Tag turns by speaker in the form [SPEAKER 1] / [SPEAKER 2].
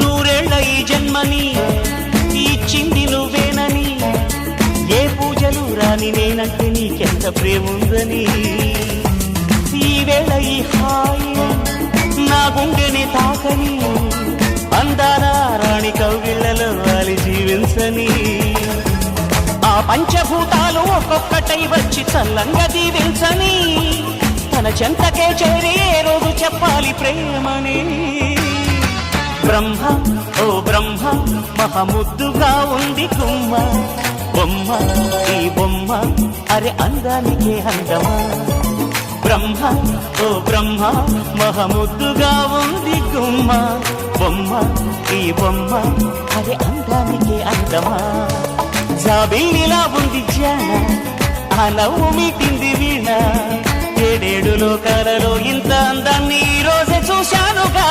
[SPEAKER 1] నూరేళ్ల ఈ జన్మని ఇచ్చింది నువ్వేనని, ఏ పూజలు రాని నేనంటే నీకెంత ప్రేముందని, ఈ వేళ ఈ హాయి నా గుండెని తాకని, అందాల రాణి కౌగిళ్లలో వాలి జీవించని, ఆ పంచభూతాలు ఒక్కొక్కటై వచ్చి చల్లంగా దీవించని, తన చెంతకే చేరి ఏ రోజు చెప్పాలి ప్రేమని. బ్రహ్మ ఓ బ్రహ్మ మహముద్దుగా ఉంది గుమ్మ, బొమ్మ ఈ బొమ్మ అరే అందానికే అందమా. బ్రహ్మ ఓ బ్రహ్మ మహముద్దుగా ఉంది గుమ్మ, బొమ్మ ఈ బొమ్మ అరే అందానికే అందమా. జాబిల్లిలా ఉంది జాన, ఆ నవ్వు మీటింది వీణ, ఏడేడు లోకాలలో ఇంత అందాన్ని ఈ రోజే చూశానుగా.